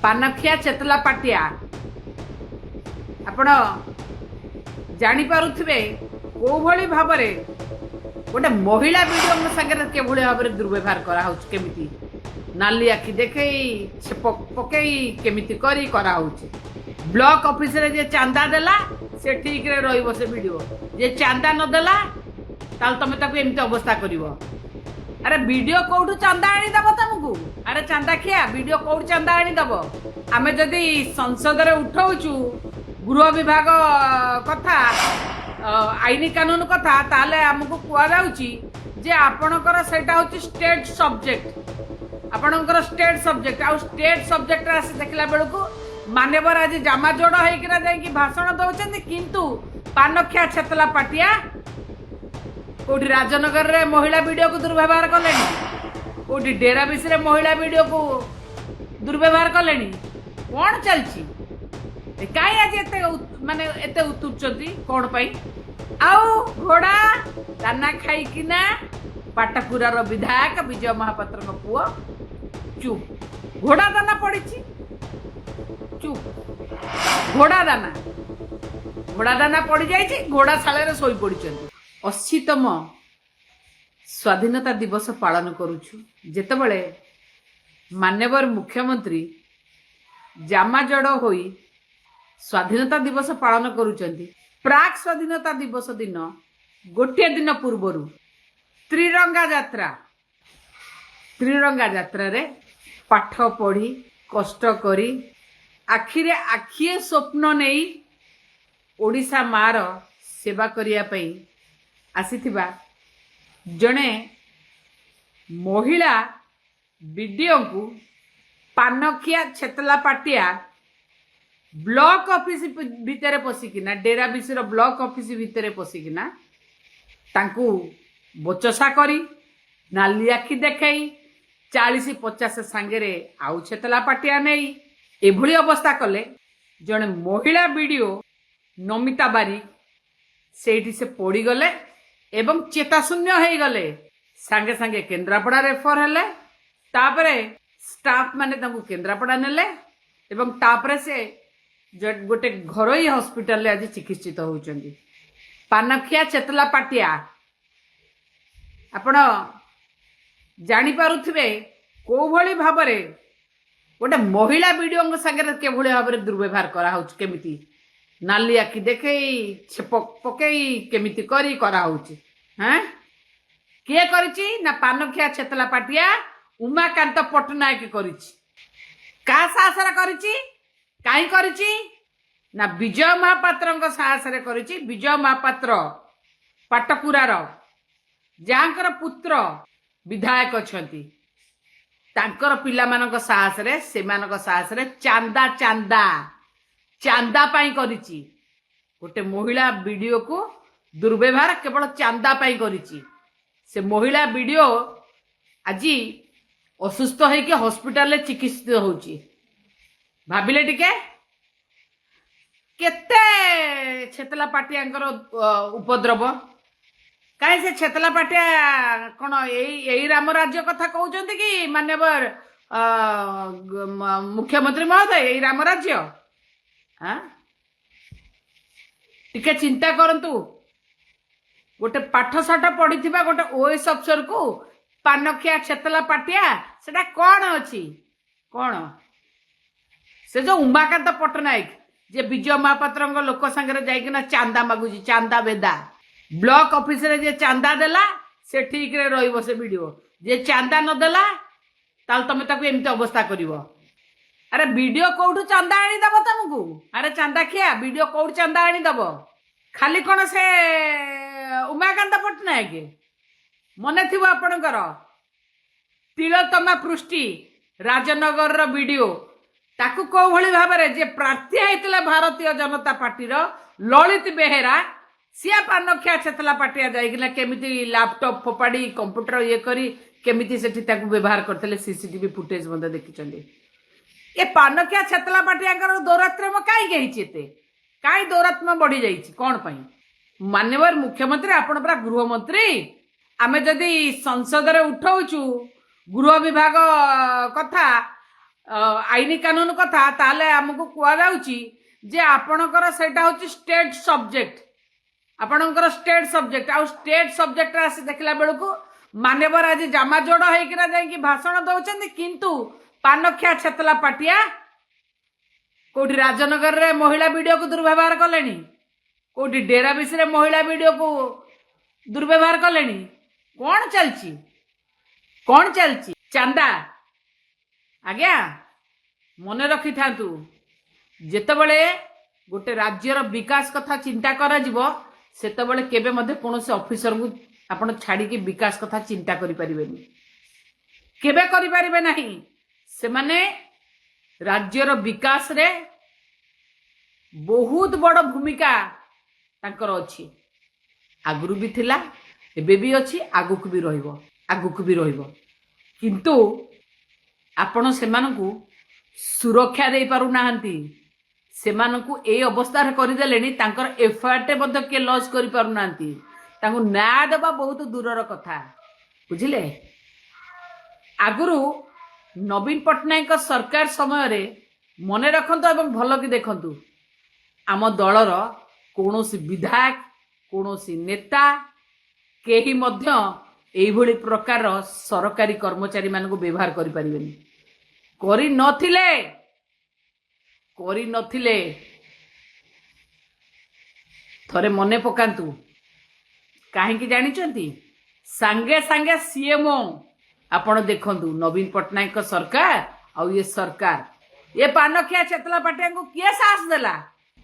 पानखिया चेतला पाटिया आपण जानीपे कौ भली भाव गोटे महिला वीडियो सागर के भाव में दुर्व्यवहार करामी नाली आखि देखे छेप पकई केमी करा ब्लॉक ऑफिस रे जे चांदा देला से ठीक रे रहिबो से वीडियो जे चांदा न देला ताल तमे ताकू एमती अवस्था करिवो। अरे वीडियो कोठू चांदा आनी दबो तुमको? अरे चांदा खिया वीडियो कोठ चांदा आनी दबो? आमे जदी संसद रे उठाउचु गृह विभाग कथा आईनी कानून कथा ताले हमको कुआ जाउची जे आपणकर सेटा होची स्टेट सब्जेक्ट आपणकर स्टेट सब्जेक्ट आ स्टेट सब्जेक्ट रे आसी देखला बेलको मान्यवर आज जामा जोड़ होइकिना जाइकी भाषण दउचंदी किंतु पानखिया छेतला पाटिया कोठी राजनगर रे महिला वीडियो को दुर्व्यवहार कलेनी कोठी डेरा बिस रे महिला वीडियो को दुर्व्यवहार कलेनी कोन चलची काई आज एते माने एते उतुचंती कोन पई आउ घोड़ा दाना खाई किना पाटपुरा रो विधायक विजय महापात्र को पुओ चुप घोड़ा दाना पड़ीची चुप घोड़ा दाना पड़ जाइए घोड़ा शाल शोई पड़ी 80तम स्वाधीनता दिवस पालन करुछु जेतेबेले मान्यवर मुख्यमंत्री जामाजड़ होई स्वाधीनता दिवस पालन करुचंती। प्राक स्वाधीनता दिवस दिन गोटे दिन पूर्वर त्रिरंगा यात्रा रे पाठ पढ़ी कष्ट करी आखिरे आखिए स्वप्न नहीं ओडिशा मार सेवा करिया पई आसीथिबा जणे महिला वीडियो को पानखिया छेतला पाटिया ब्लॉक ऑफिस भितर पशिकिना डेरा बिसर ब्लॉक ऑफिस भितर पशिकिना तांकू बचसा करी नाली आखि देखई 40-50 सांगे आउ छेतला पाटिया नहीं एभली अवस्था कले जड़े महिला वीडियो नमिता बारिक सेठी से पड़ी गले एवं चेताशून्य हो गले सांगे सांगे केन्द्रापड़ा रेफर हेले तापरे स्टाफ माने तांको केन्द्रापड़ा नेले एवं तापरे से गोटे घरोई हॉस्पिटल आज चिकित्सित होउचंदी। पानखिया चेतला पाटिया आपण जानी पारुथिबे को भली भाबरे गोटे महिला वीडियो सागर के भाव में दुर्व्यवहार करामी नाली आखि देखे छेप पकई केमी करा किए करिछि ना पानखिया छेतला पाटिया उमाकांत पट्टनायक करिछि का साहस करिछि काई करिछि ना विजय महापात्र साहस करिछि। विजय महापात्र पाटपुरार जांकर पुत्र विधायक अछंती तांकर पिलामानक साहस रे सेमानक साहस रे चांदा चांदा चांदा पाई करिछि गोटे महिला वीडियो को दुर्व्यवहार केवल चांदा पाई करिछि। से महिला वीडियो आज असुस्थ होइके हॉस्पिटल रे चिकित्सित होउछि भाबिले टिके केते छेतला पाटियांकर उपद्रव कहीं से छेतला पाटिया कौन यही राम राज्य कथा कहते कि मान्यवर मुख्यमंत्री महोदय यही राम राज्य टिके चिंता करंतु गोटे पाठशाठ पढ़ी गोटे ओएस अफसर को पानखिया छेतला पाटिया सेटा कौन अच्छी कौन से जो उमाकांत पट्टनायक जे विजय महापात्र लोक सांगे जाइकिना चांदा मागुची चांदा बेदा ब्लॉक ऑफिस रे जे चांदा देला से ठीक रे रहिबो से वीडियो जे चांदा न देला ताल तमे ताकू एमती अवस्था करिवो। अरे वीडियो कोठू चांदा आनी दबो तुमको? अरे चांदा खिया वीडियो कोठ चांदा आनी दबो? खाली कोन से उमाकांत पट्टनायक मने थिबो आपणकर तिलोत्तमा पृष्टि राजनगर रो वीडियो ताकू को भली भाबरे जे प्रार्थी हेतला भारतीय जनता पार्टी रो ललित बेहेरा सिया पानखिया छेतला पाटिया जाइकिना केमिति लैपटॉप फोपाड़ी कंप्यूटर ये करी केमिति सेठी ताकू व्यवहार करथले सीसीटीवी फुटेज मते देखिचंदी। ए पानखिया छेतला पाटियाकर दौरात्म्य काई गेहिचेते काई दौरात्म्य बढ़ी जाइछि कोन पई? मान्यवर मुख्यमंत्री आपण परा गृह मंत्री आमे जदी संसद रे उठाउछु गृह विभाग कथा आईनी कानून कथा ताले हमको कुआ जाउची जे आपणकर सेटा होची स्टेट सब्जेक्ट आपणकर स्टेट सब्जेक्ट आ स्टेट सब्जेक्ट आसी देखला बेलको मान्यवर आज जामा जोड़ होइकिरा जाई भाषण दउछन किंतु पानखिया छेतला पाटिया कोठी राजनगर रे महिला वीडियो को दुर्व्यवहार कलेनी कोठी डेराबिस रे महिला वीडियो को दुर्व्यवहार कलेनी कौन चलची चांदा आज्ञा मन रखि थांतु जेतेबेले गोटे राज्यर विकास कथा चिंता करा जिवो सेतेबेले केबे मध्ये कोनोसे ऑफिसर को आपण छाड़ी की विकास कथा चिंता करि परिबेनी केबे करि परिबे नाही से माने राज्यर विकास रे बहुत बड़ भूमिका तांकर अछि आगुरु भी थिला एबे भी अछि आगुक भी रहिबो किंतु आपण सेमानकु सुरक्षा दे पारु नाहंती सेमानकु ए अवस्था रे करि देलेनी तांकर एफर्ट मध्ये के लॉस करि पारु नाहंती तांकु न्याय देबा बहुत दूरर कथा बुझिले आगुरु नवीन पट्टनायक सरकार समय रे मने रखंतु एवं भल कि देखंतु आम दलर कौनसी विधायक कौनसी नेता केही मध्य एई भली प्रकार सरकारी कर्मचारी मानकु व्यवहार करि परिबेनी करि नथिले थरे मने पकांतु काहे कि जानिचंती सांगे सांगे सीएमओ आपण देखंतु नवीन पट्टनायक सरकार आ ये सरकार ये पानखिया चेतला पाटिया को किए साहस देला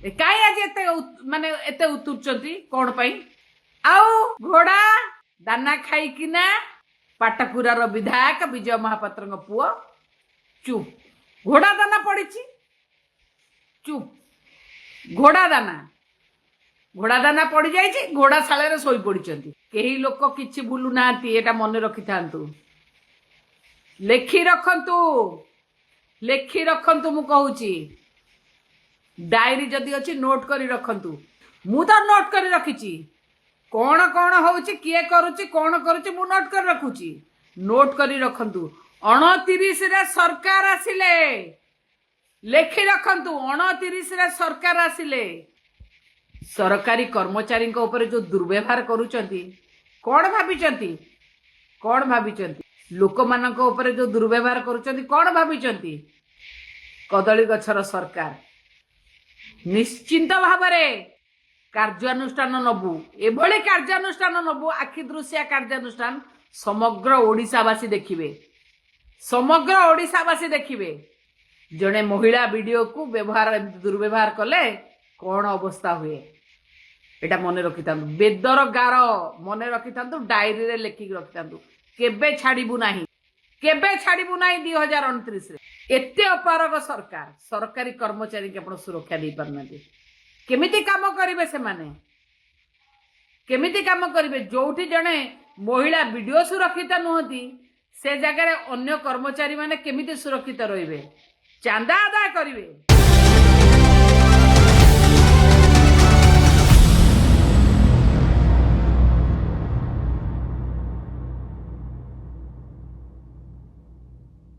ए काई आज एते माने एते उतुरचंती कोन पई आउ घोड़ा दाना खाई किना पाटपुरार विधायक विजय महापात्र पुओ चुप घोड़ा दाना पड़ीची चुप घोड़ा दाना पड़ी जाइए घोड़ा शाल शोई पड़ती कई लोक किसी भूलु ना एटा मन रखि थांतु लेखि रखंतु मु कहूची डायरी जदि अच्छी नोट करी रखंतु मु तो नोट करी रखिची कौन कौन होउची किए करूची कौन करूची मु नोट कर रखुची नोट करी रखंतु 29 रे सरकार आसिले लेखि रखंतु 29 रे सरकार आसिले सरकारी कर्मचारी ऊपर जो दुर्व्यवहार करूचंती कौन भाविचंती लोक मानक ऊपर जो दुर्व्यवहार करूचंती कौन भाविचंती कदली गछर सरकार निश्चिंत भावरे कार्यानुष्ठान नबु एभली कार्यानुष्ठान नबु आखि दृश्य कार्यानुष्ठान समग्र ओडिशावासी देखिबे जड़े महिला वीडियो को व्यवहार दुर्व्यवहार कले कौन अवस्था हुए एटा मन रखि था बेदर गार मन रखि था डायरी रे लेखिक रखि था केबे छाड़बू नाही 2029 रे एते अपारग सरकार सरकारी कर्मचारी के आपण सुरक्षा दे परना केमिति काम करिवे से माने केमिति काम करिवे जोठी जणे महिला वीडियो सुरक्षित नुहति से जगह अन्य कर्मचारी माने केमिति सुरक्षित रहिबे चांदा आदाय करिवे।